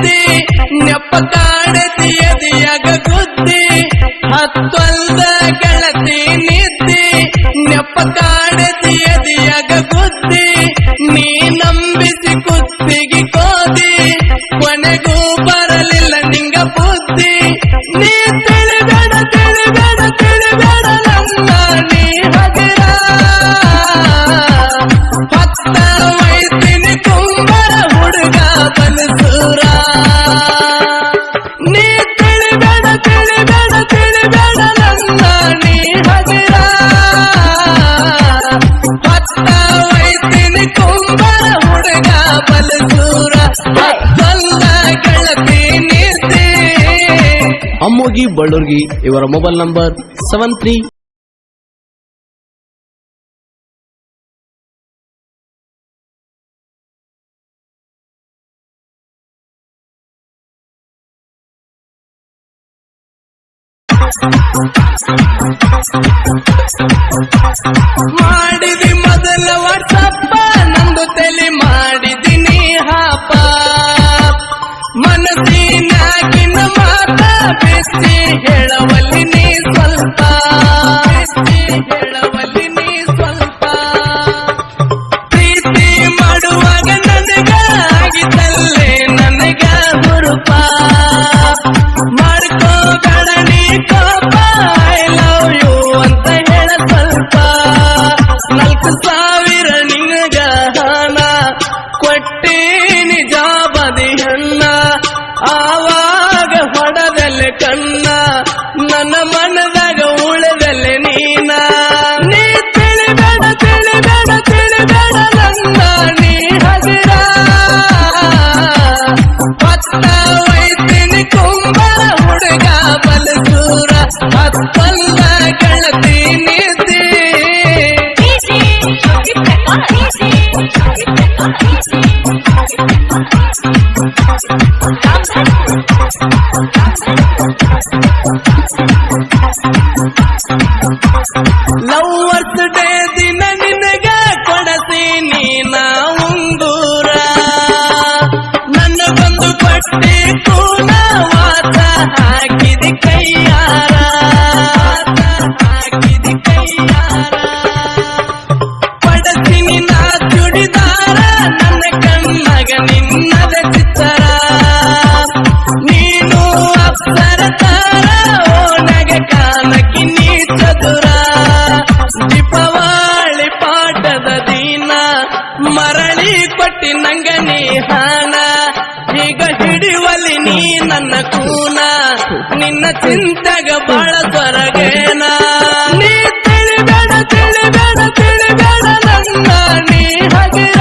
ನಿದ್ದಿ ನೆಪ್ಪ ಕಾಡತಿ ಎದಿಯಾಗ ಗುದ್ದಿ ಹತ್ತೊಲ್ದ ಗೆಳತಿ ನಿದ್ದಿ ನೆಪ್ಪ ಕಾಡತಿ ಎದಿಯಾಗ ಗುದ್ದಿ ನೀ ನಂಬಿಸಿ ಕುತ್ತಿಗೆ ಕೋದಿ ಕೊನೆಗೂ ಬರಲಿಲ್ಲ ನಿಂಗ ಬುದ್ಧಿ ನೀ ತಿಳಿಬೇಡ ತಿಳಿಬೇಡ ತಿಳಿಬೇಡ ನನ್ನ ನೀ ಹಗರ ಹೊತ್ತ ವೈದ್ಯನಿ ಕುಂಬರ ಹುಡುಗ ಬನಸೂರ ನೀ ತಿಳಿಬೇಡ ತಿಳಿಬೇಡ ತಿಳಿಬೇಡ ನನ್ನ ನೀ ಹಗರ ಹೊತ್ತ ವೈದ್ಯನಿ ಕುಂಬರ ಹುಡುಗ ಬನಸೂರ ಹತ್ತೊಲ್ಲ ಗೆಳತಿ ನಿದ್ದೆ. ಅಮ್ಮೋಗಿ ಬಳ್ಳೂರ್ಗಿ ಇವರ ಮೊಬೈಲ್ ನಂಬರ್ 73 ಮಾಡಿದಿ ಮೊದಲ ವಾಟ್ಸಪ್ಪ ನಂದು ತಲೆ ಮಾಡಿದಿನಿ ಹಾಪ ಮನಸ್ಸಿನಾಗಿನ ಮಾತ ಬೆಚ್ಚಿ ಹೇಳವಲ್ಲಿ ನೀ ಸ್ವಲ್ಪ ಹೇಳವಲ್ಲಿ ನೀ ಸ್ವಲ್ಪ ಪ್ರೀತಿ ಮಾಡುವಾಗ ನನಗ ಆಗಿದ್ದಲ್ಲೇ ನನಗ ಹುರುಪ ಮಾಡ್ಕೋಬೇಡ ನೀ ಕೋಪ ಐ ಲವ್ ಯು ಅಂತ ಹೇಳ ಸ್ವಲ್ಪ 4,000 ನಿನಗ ಹಣ ಕೊಟ್ಟೀನಿ ಜಾಬದಿ ಹಣ್ಣ ಆವಾಗ ಹೊಡದಲೆ ಕಣ್ಣ ನನ್ನ ಮನದಾಗ ಉಳದಲೆ ನೀನ ನೀ ತಿಳಿಬೇಡ ತಿಳಿಬೇಡ ತಿಳಿಬೇಡ ನನ್ನ ನೀ ಹಗರ ಹೊತ್ತ ವೈದ್ಯನಿ ಕುಂಬರ ಹುಡುಗ ಬಲಸೂರ ಹತ್ತೊಲ್ಲ ಗೆಳತಿ ನಿದ್ದೆ. ಲವ್ವರ್ಸ್ ಡೇ ದಿನ ನಿನಗ ಕೊಡತೀನಿ ನಾ ಉಂಗೂರ ನನಗೊಂದು ಪಟ್ಟಿ ಕೂನ ವಾಸ ಹಾಕಿದಿ ಕೈಯಾರ ಹಾಕಿದಿ ಕೈಯಾರ ಪಡತೀನಿ ನಾ ಚುಡಿದಾರ ನನ್ನ ಕಣ್ಣಗ ನಿನ್ನದ ಚಿತ್ತರ ನೀನು ಅಪ್ಸರ ತಾರ ಓನಗ ಕಾನಕಿ ನೀ ಚದುರ ದೀಪಾವಳಿ ಪಾಠದ ದಿನ ಮರಳಿ ಕೊಟ್ಟಿ ನಂಗ ನೀ ಹಾನ ಈಗ ಹಿಡಿವಲಿ ನೀ ನನ್ನ ಕೂನ ನಿನ್ನ ಚಿಂತೆಗ ಬಾಳ ಸ್ವರಗೇನ ನೀ ತಿಳಿಬೇಡ ತಿಳಿಬೇಡ ತಿಳಿಬೇಡ ನನ್ನ ನೀ ಹಗರ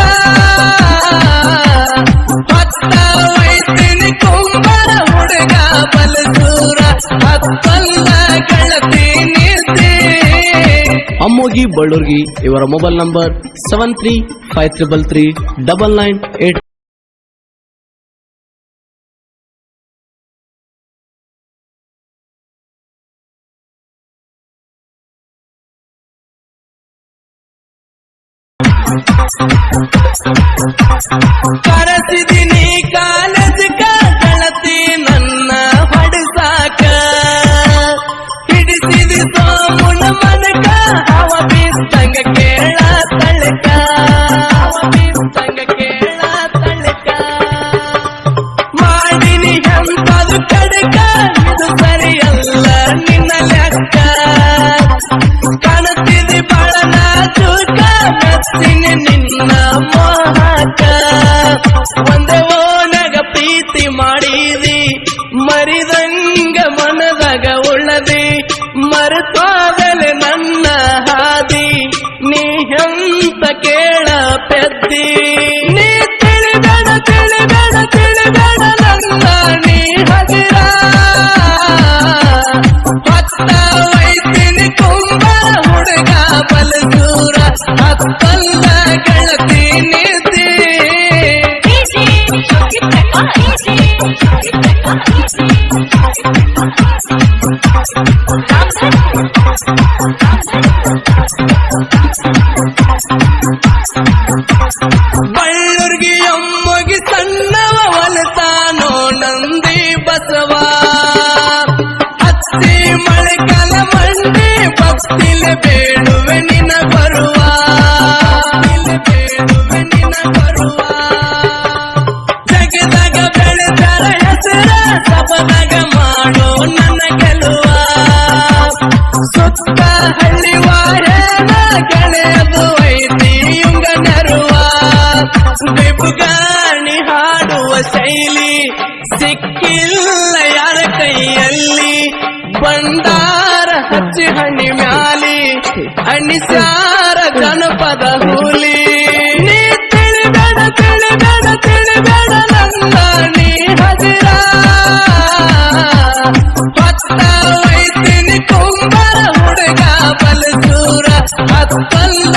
ಹೊತ್ತ ವೈದ್ಯನಿ ಕುಂಬರ ಹುಡುಗ ಬಲಸೂರ ಹತ್ತೊಲ್ಲ ಗೆಳತಿ ನಿದ್ದೆ. ಅಮ್ಮೋಗಿ ಬಳ್ಳೂರ್ಗಿ ಇವರ ಮೊಬೈಲ್ ನಂಬರ್ 7353339998. ಕರೆಸಿದಿನಿ ಕಾಲೇಜ್ ಗೆಳತಿ ನನ್ನ ಹೊಡಸಾಕ ಹಿಡಿಸಿದಿ ಸೋಮುನ ಮನಕ ಹವ ಬಿಸ್ತಂಗ ಕೇಳ ತಳಕ ಹವ ಬಿಸ್ತಂಗ ಕೇಳ ತಳಕ ಮಾಡಿನಿ ಎಂತದು ಕಡಕ ಇದು ಸರಿಯಲ್ಲ ನಿನ್ನ ಲೆಕ್ಕ ಕಾಣುತ್ತಿದೆ ಬಾಳ ನಾಜೂಕ ಮೆಚ್ಚಿನಿ ನಿನ್ನ ಮೋಹಕ ಒಂದೇ ಓನಗ ಪ್ರೀತಿ ಮಾಡಿದಿ ಮರಿದಂಗ ಮನದಾಗ ಉಳ್ಳದಿ ಮರೆತಾಗಲೆ ನನ್ನ ಹಾದಿ ನೀ ಎಂತ ಕೇಳ ಪೆದ್ದಿ ನೀ ತಿಳಿಬೇಡ ತಿಳಿಬೇಡ ತಿಳಿಬೇಡ ನನ್ನ ನೀ ಹಗರ ಹೊತ್ತ ವೈದ್ಯನಿ ಕುಂಬರ ಹುಡುಗ ಬಲಸೂರ ಹತ್ತೊಲ್ಲ ಗೆಳತಿ ನಿದ್ದೆ. ಬಳ್ಳೂರ್ಗಿ ಅಮ್ಮಗೆ ಸಣ್ಣವ ಹೊಲತಾನೋ ಬಸವ ಹತ್ತಿ ಮಳೆಗಾಲ ಮಂಡಿ ಭಕ್ತಿಲೆ ಬೇಡುವೆ ನಿನ ಬರುವ ಬೇಡುವೆ ನಿನ ಬರುವ ಜಗದಾಗ ಬೆಳೆದರ ಹೆಸರ ಸಬದಾಗ ಮಾಡೋ ನನ್ನ ಗೆಲುವ ಸುತ್ತ ಹಳ್ಳಿ ವಾರೇನ ಗೆಳೆಯದು ಐತಿ ಯುಂಗ ನೆರುವ ಬೆಬುಗಾಣಿ ಹಾಡುವ ಶೈಲಿ ಸಿಕ್ಕಿಲ್ಲ ಯಾರ ಕೈಯಲ್ಲಿ ಬಂಡಾರ ಹಚ್ಚಿ ಹಣ್ಣಿ ಮ್ಯಾಲಿ ಅಣಿಸ್ಯಾರ ಜನಪದ ಹುಲಿ ನೀ ತಿಳಿಬೇಡ ತಿಳಿಬೇಡ ತಿಳಿಬೇಡ ನನ್ನ ನೀ ಹದಿರ ಹೊತ್ತ ವೈತಿನಿ ಕುಂಬರ ಹುಡುಗ ಬಲಸೂರ ಹತ್ತಲ್ಲ